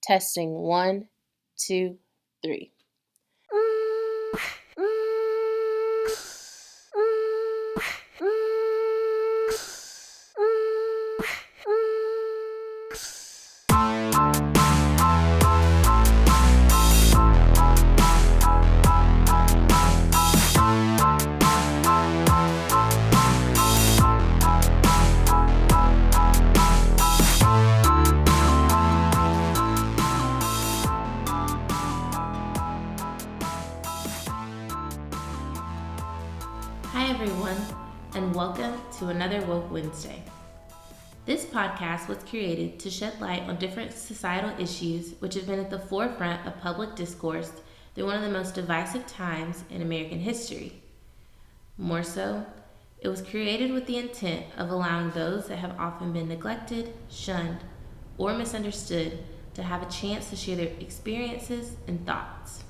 Testing 1, 2, 3. Hi everyone, and welcome to another Woke Wednesday. This podcast was created to shed light on different societal issues which have been at the forefront of public discourse through one of the most divisive times in American history. More so, it was created with the intent of allowing those that have often been neglected, shunned, or misunderstood to have a chance to share their experiences and thoughts.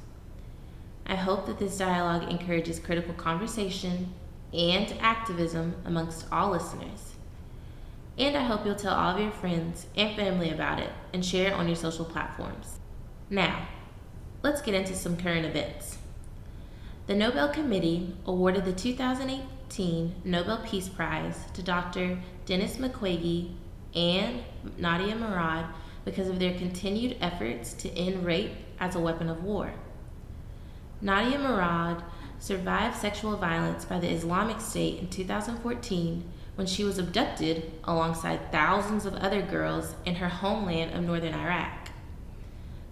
I hope that this dialogue encourages critical conversation and activism amongst all listeners. And I hope you'll tell all of your friends and family about it and share it on your social platforms. Now, let's get into some current events. The Nobel Committee awarded the 2018 Nobel Peace Prize to Dr. Denis Mukwege and Nadia Murad because of their continued efforts to end rape as a weapon of war. Nadia Murad survived sexual violence by the Islamic State in 2014 when she was abducted alongside thousands of other girls in her homeland of northern Iraq.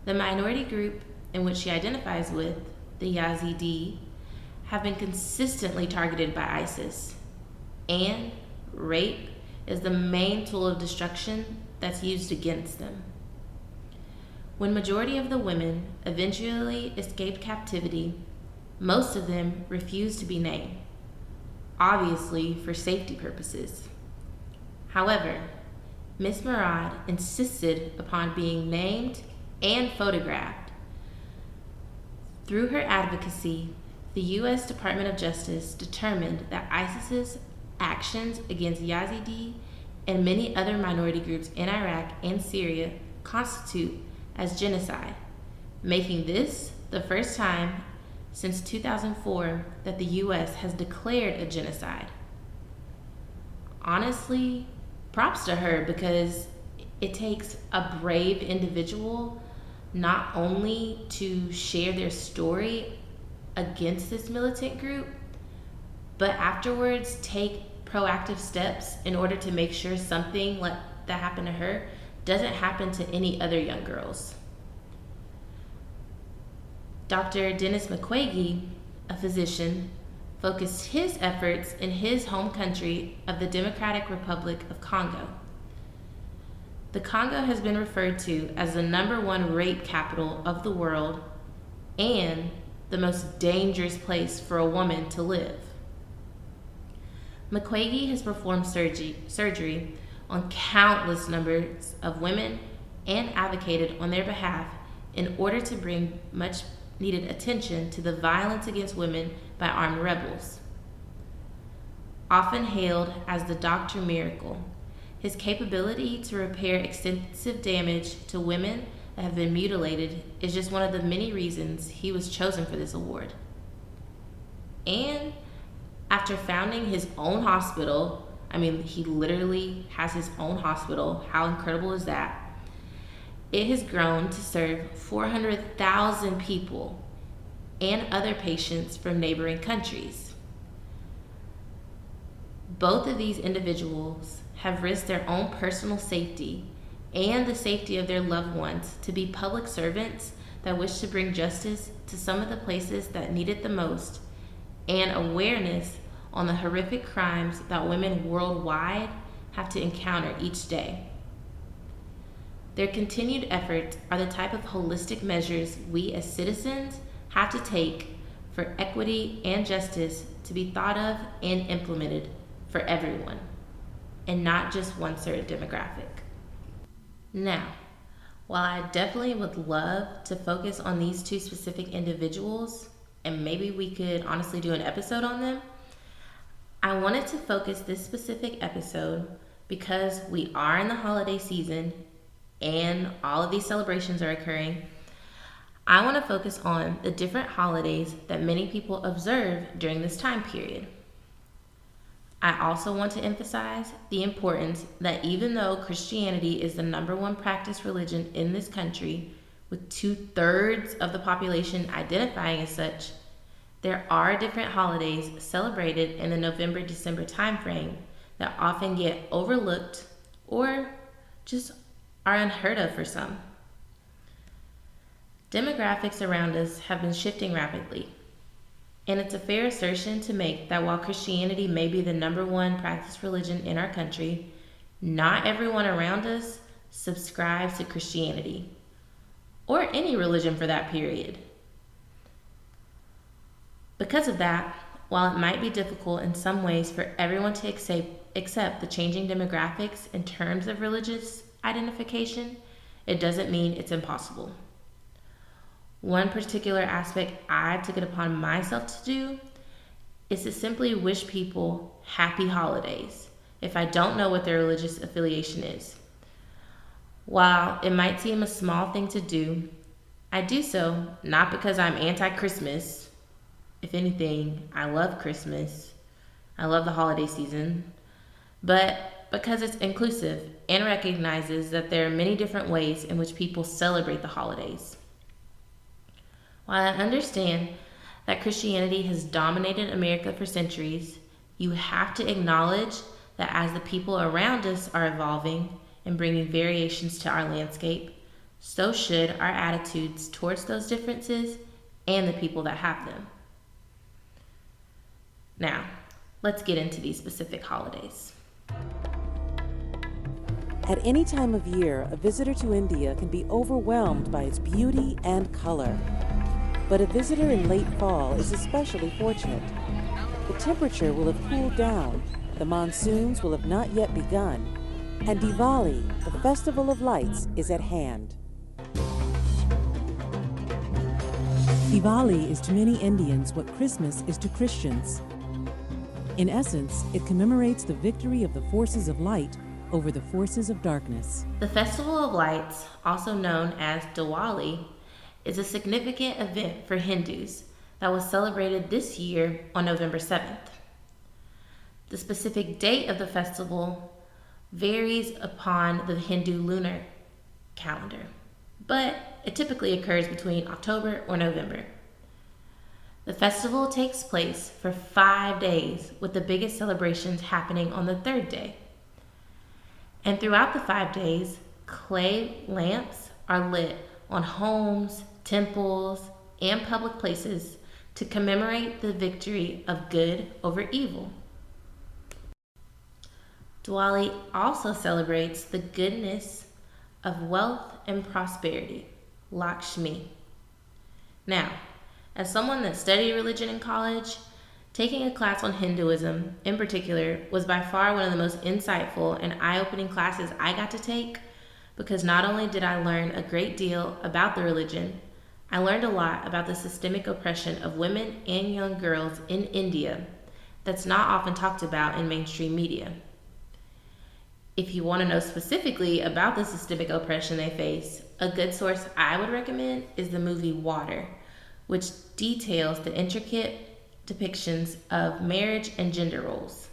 The minority group in which she identifies with, the Yazidi, have been consistently targeted by ISIS, and rape is the main tool of destruction that's used against them. When majority of the women eventually escaped captivity, most of them refused to be named, obviously for safety purposes. However, Ms. Murad insisted upon being named and photographed. Through her advocacy, the U.S. Department of Justice determined that ISIS's actions against Yazidi and many other minority groups in Iraq and Syria constitute as genocide, making this the first time since 2004 that the U.S. has declared a genocide. Honestly, props to her, because it takes a brave individual not only to share their story against this militant group, but afterwards take proactive steps in order to make sure something like that happened to her doesn't happen to any other young girls. Dr. Denis Mukwege, a physician, focused his efforts in his home country of the Democratic Republic of Congo. The Congo has been referred to as the #1 rape capital of the world and the most dangerous place for a woman to live. Mukwege has performed surgery on countless numbers of women and advocated on their behalf in order to bring much needed attention to the violence against women by armed rebels. Often hailed as the Dr. Miracle, his capability to repair extensive damage to women that have been mutilated is just one of the many reasons he was chosen for this award. And after founding his own hospital, he literally has his own hospital. How incredible is that? It has grown to serve 400,000 people and other patients from neighboring countries. Both of these individuals have risked their own personal safety and the safety of their loved ones to be public servants that wish to bring justice to some of the places that need it the most, and awareness on the horrific crimes that women worldwide have to encounter each day. Their continued efforts are the type of holistic measures we as citizens have to take for equity and justice to be thought of and implemented for everyone, and not just one certain demographic. Now, while I definitely would love to focus on these two specific individuals, and maybe we could honestly do an episode on them, I wanted to focus this specific episode because we are in the holiday season and all of these celebrations are occurring, I want to focus on the different holidays that many people observe during this time period. I also want to emphasize the importance that even though Christianity is the number one practiced religion in this country, with 2/3 of the population identifying as such, there are different holidays celebrated in the November-December timeframe that often get overlooked or just are unheard of for some. Demographics around us have been shifting rapidly, and it's a fair assertion to make that while Christianity may be the number one practiced religion in our country, not everyone around us subscribes to Christianity, or any religion for that period. Because of that, while it might be difficult in some ways for everyone to accept the changing demographics in terms of religious identification, it doesn't mean it's impossible. One particular aspect I took it upon myself to do is to simply wish people happy holidays if I don't know what their religious affiliation is. While it might seem a small thing to do, I do so not because I'm anti-Christmas. If anything, I love Christmas. I love the holiday season, but because it's inclusive and recognizes that there are many different ways in which people celebrate the holidays. While I understand that Christianity has dominated America for centuries, you have to acknowledge that as the people around us are evolving and bringing variations to our landscape, so should our attitudes towards those differences and the people that have them. Now, let's get into these specific holidays. At any time of year, a visitor to India can be overwhelmed by its beauty and color. But a visitor in late fall is especially fortunate. The temperature will have cooled down, the monsoons will have not yet begun, and Diwali, the festival of lights, is at hand. Diwali is to many Indians what Christmas is to Christians. In essence, it commemorates the victory of the forces of light over the forces of darkness. The Festival of Lights, also known as Diwali, is a significant event for Hindus that was celebrated this year on November 7th. The specific date of the festival varies upon the Hindu lunar calendar, but it typically occurs between October or November. The festival takes place for 5 days, with the biggest celebrations happening on the 3rd day. And throughout the 5 days, clay lamps are lit on homes, temples, and public places to commemorate the victory of good over evil. Diwali also celebrates the goodness of wealth and prosperity, Lakshmi. Now, as someone that studied religion in college, taking a class on Hinduism in particular was by far one of the most insightful and eye-opening classes I got to take, because not only did I learn a great deal about the religion, I learned a lot about the systemic oppression of women and young girls in India that's not often talked about in mainstream media. If you want to know specifically about the systemic oppression they face, a good source I would recommend is the movie Water, which details the intricate depictions of marriage and gender roles.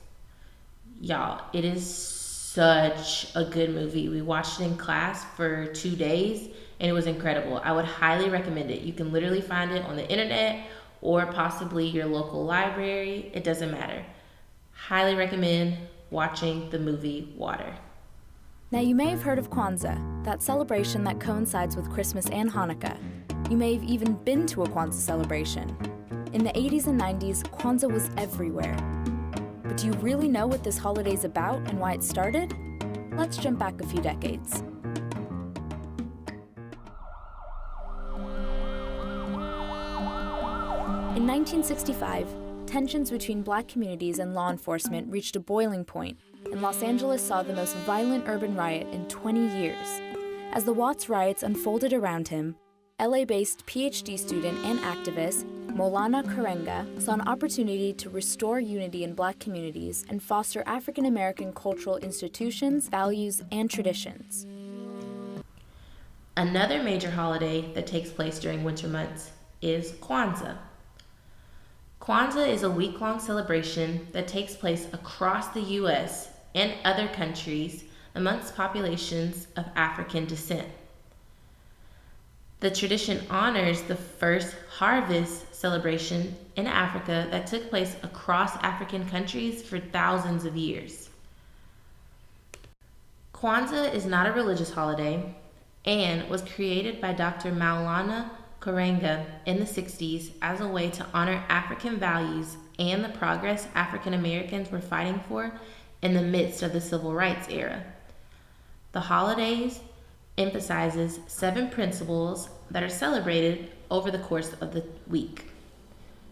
Y'all, it is such a good movie. We watched it in class for 2 days and it was incredible. I would highly recommend it. You can literally find it on the internet or possibly your local library. It doesn't matter. Highly recommend watching the movie Water. Now, you may have heard of Kwanzaa, that celebration that coincides with Christmas and Hanukkah. You may have even been to a Kwanzaa celebration. In the 80s and 90s, Kwanzaa was everywhere. But do you really know what this holiday is about and why it started? Let's jump back a few decades. In 1965, tensions between Black communities and law enforcement reached a boiling point, and Los Angeles saw the most violent urban riot in 20 years. As the Watts riots unfolded around him, LA-based PhD student and activist Maulana Karenga saw an opportunity to restore unity in Black communities and foster African American cultural institutions, values, and traditions. Another major holiday that takes place during winter months is Kwanzaa. Kwanzaa is a week-long celebration that takes place across the U.S. and other countries amongst populations of African descent. The tradition honors the first harvest celebration in Africa that took place across African countries for thousands of years. Kwanzaa is not a religious holiday and was created by Dr. Maulana Karenga in the 60s as a way to honor African values and the progress African Americans were fighting for in the midst of the Civil Rights era. The holidays emphasizes 7 principles that are celebrated over the course of the week.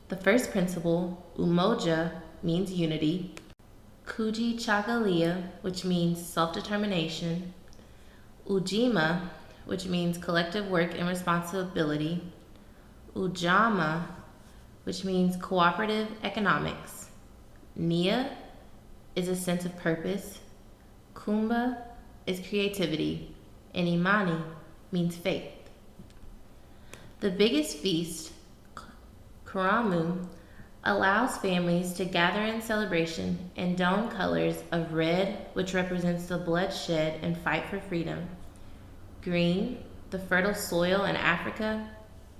The first principle, Umoja, means unity. Kujichagulia, which means self-determination. Ujima, which means collective work and responsibility. Ujamaa, which means cooperative economics. Nia is a sense of purpose. Kumba is creativity. And Imani means faith. The biggest feast, Karamu, allows families to gather in celebration and don colors of red, which represents the bloodshed and fight for freedom, green, the fertile soil in Africa,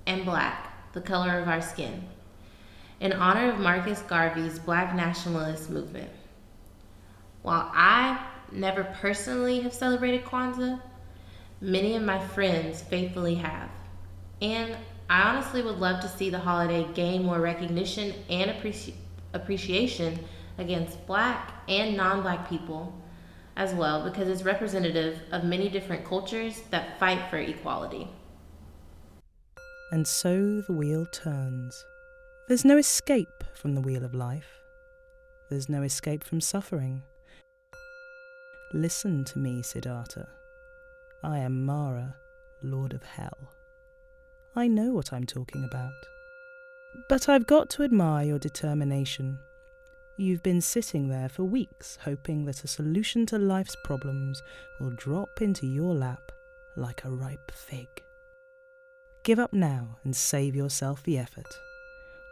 and black, the color of our skin, in honor of Marcus Garvey's Black nationalist movement. While I never personally have celebrated Kwanzaa, many of my friends faithfully have, and I honestly would love to see the holiday gain more recognition and appreciation against Black and non-Black people as well, because it's representative of many different cultures that fight for equality. And so the wheel turns. There's no escape from the wheel of life. There's no escape from suffering. Listen to me, Siddhartha. I am Mara, Lord of Hell. I know what I'm talking about. But I've got to admire your determination. You've been sitting there for weeks hoping that a solution to life's problems will drop into your lap like a ripe fig. Give up now and save yourself the effort.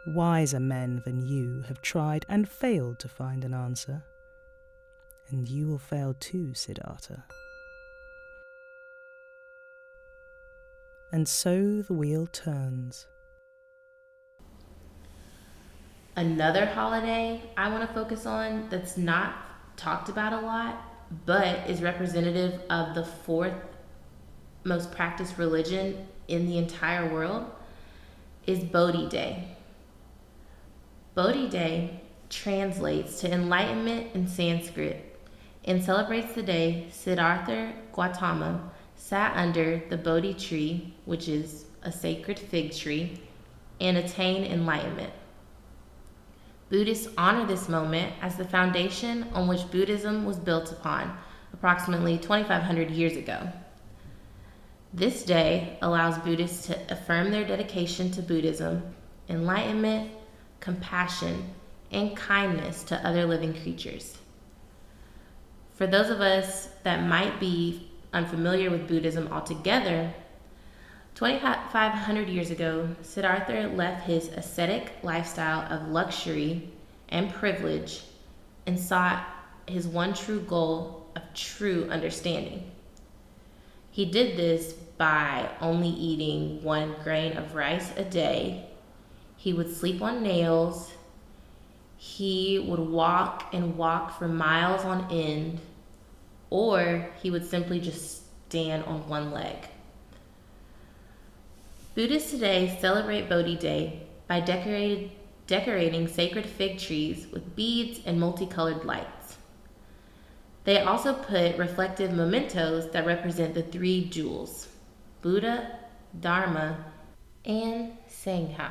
Wiser men than you have tried and failed to find an answer. And you will fail too, Siddhartha. And so the wheel turns. Another holiday I want to focus on that's not talked about a lot, but is representative of the 4th most practiced religion in the entire world, is Bodhi Day. Bodhi Day translates to enlightenment in Sanskrit and celebrates the day Siddhartha Gautama sat under the Bodhi tree, which is a sacred fig tree, and attained enlightenment. Buddhists honor this moment as the foundation on which Buddhism was built upon approximately 2,500 years ago. This day allows Buddhists to affirm their dedication to Buddhism, enlightenment, compassion, and kindness to other living creatures. For those of us that might be unfamiliar with Buddhism altogether, 2,500 years ago, Siddhartha left his ascetic lifestyle of luxury and privilege and sought his one true goal of true understanding. He did this by only eating 1 grain of rice a day. He would sleep on nails. He would walk and walk for miles on end, or he would simply just stand on 1 leg. Buddhists today celebrate Bodhi Day by decorating sacred fig trees with beads and multicolored lights. They also put reflective mementos that represent the 3 jewels, Buddha, Dharma, and Sangha.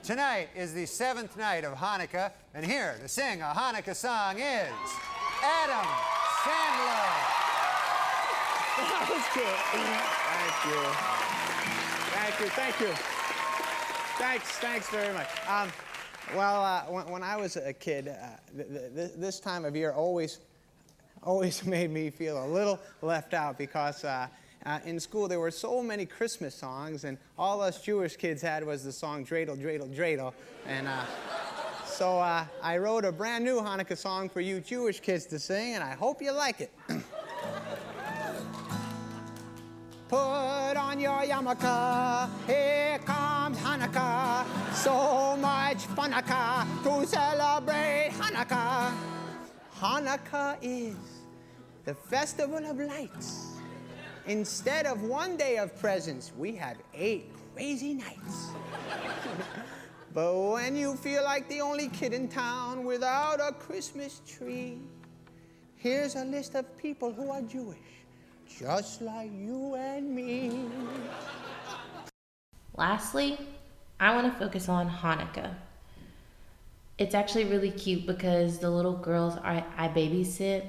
Tonight is the 7th night of Hanukkah, and here to sing a Hanukkah song is Adam Sandler. That was good. Thank you. Thanks very much. When I was a kid, this time of year always always made me feel a little left out because in school there were so many Christmas songs, and all us Jewish kids had was the song Dreidel, Dreidel, Dreidel. And so I wrote a brand new Hanukkah song for you Jewish kids to sing, and I hope you like it. Put on your yarmulke, here comes Hanukkah. So much funaka to celebrate Hanukkah. Hanukkah is the festival of lights. Instead of one day of presents, we have 8 crazy nights. But when you feel like the only kid in town without a Christmas tree, here's a list of people who are Jewish, just like you and me. Lastly, I want to focus on Hanukkah. It's actually really cute because the little girls I babysit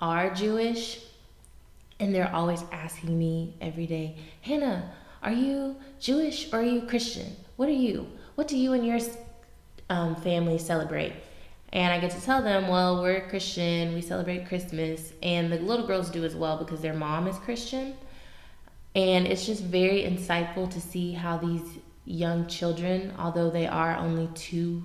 are Jewish, and they're always asking me every day, Hannah, are you Jewish or are you Christian? What are you? What do you and your family celebrate? And I get to tell them, well, we're Christian, we celebrate Christmas, and the little girls do as well because their mom is Christian. And it's just very insightful to see how these young children, although they are only 2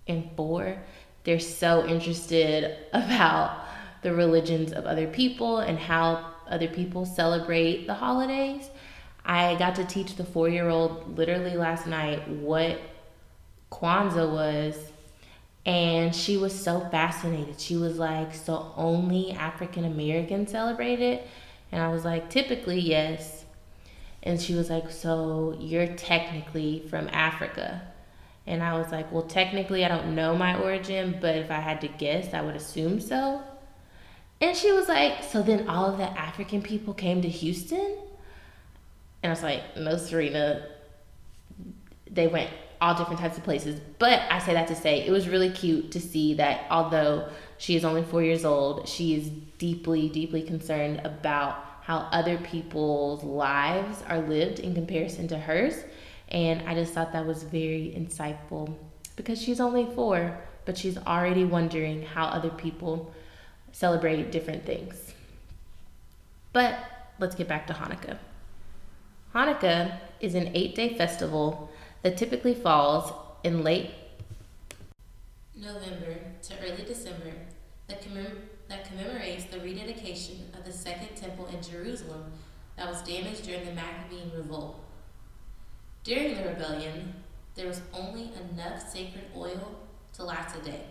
and 4, they're so interested about the religions of other people and how other people celebrate the holidays. I got to teach the 4-year-old literally last night what Kwanzaa was, and she was so fascinated. She was like, so only African Americans celebrate it? And I was like, typically, yes. And she was like, so you're technically from Africa? And I was like, well, technically I don't know my origin, but if I had to guess, I would assume so. And she was like, so then all of the African people came to Houston? And I was like, no, Serena, they went all different types of places. But I say that to say it was really cute to see that although she is only 4 years old, she is deeply, deeply concerned about how other people's lives are lived in comparison to hers. And I just thought that was very insightful because she's only 4, but she's already wondering how other people celebrate different things. But let's get back to Hanukkah. Hanukkah is an 8-day festival that typically falls in late November to early December that commemorates the rededication of the Second Temple in Jerusalem that was damaged during the Maccabean Revolt. During the rebellion, there was only enough sacred oil to last a day.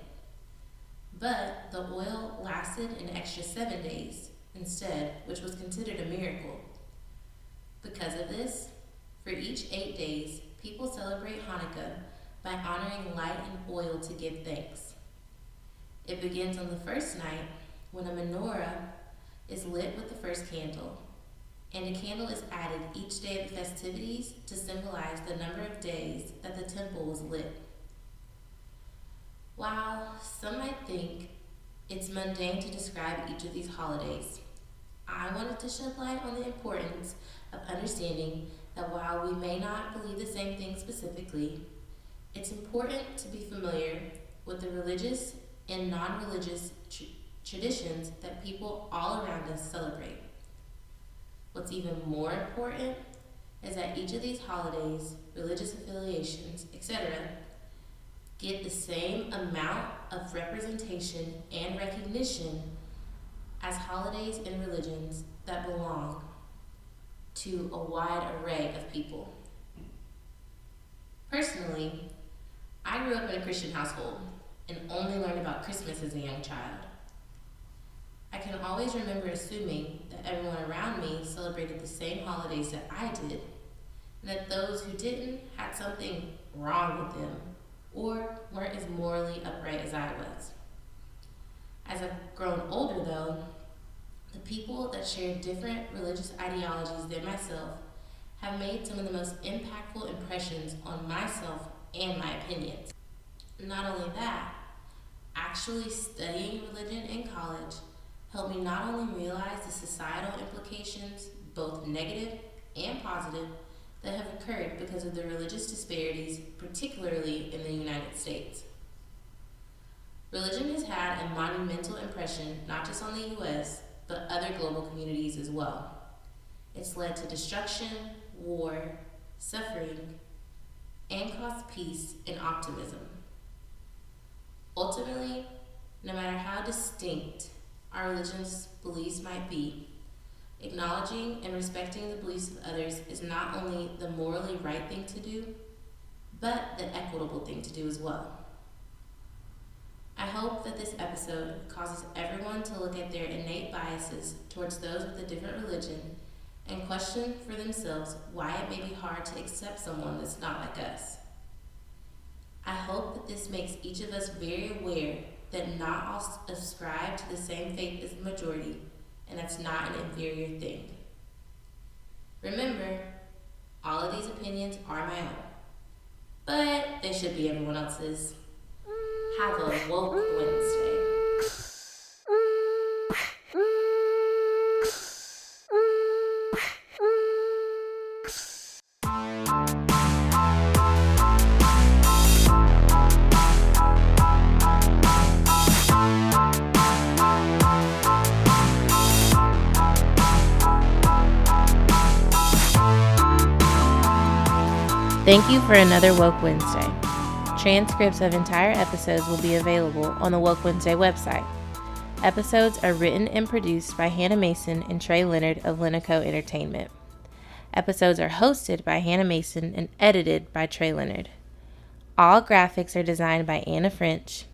But the oil lasted an extra 7 days instead, which was considered a miracle. Because of this, for each 8 days, people celebrate Hanukkah by honoring light and oil to give thanks. It begins on the first night when a menorah is lit with the first candle, and a candle is added each day of the festivities to symbolize the number of days that the temple was lit. While some might think it's mundane to describe each of these holidays, I wanted to shed light on the importance of understanding that while we may not believe the same thing specifically, it's important to be familiar with the religious and non-religious traditions that people all around us celebrate. What's even more important is that each of these holidays, religious affiliations, etc., get the same amount of representation and recognition as holidays and religions that belong to a wide array of people. Personally, I grew up in a Christian household and only learned about Christmas as a young child. I can always remember assuming that everyone around me celebrated the same holidays that I did, and that those who didn't had something wrong with them or weren't as morally upright as I was. As I've grown older though, the people that share different religious ideologies than myself have made some of the most impactful impressions on myself and my opinions. Not only that, actually studying religion in college helped me not only realize the societal implications, both negative and positive, that have occurred because of the religious disparities, particularly in the United States. Religion has had a monumental impression not just on the U.S., but other global communities as well. It's led to destruction, war, suffering, and caused peace and optimism. Ultimately, no matter how distinct our religion's beliefs might be, acknowledging and respecting the beliefs of others is not only the morally right thing to do, but the equitable thing to do as well. I hope that this episode causes everyone to look at their innate biases towards those with a different religion and question for themselves why it may be hard to accept someone that's not like us. I hope that this makes each of us very aware that not all ascribe to the same faith as the majority, and that's not an inferior thing. Remember, all of these opinions are my own, but they should be everyone else's. Have a woke Wednesday. Thank you for another Woke Wednesday. Transcripts of entire episodes will be available on the Woke Wednesday website. Episodes are written and produced by Hannah Mason and Trey Leonard of Linico Entertainment. Episodes are hosted by Hannah Mason and edited by Trey Leonard. All graphics are designed by Anna French,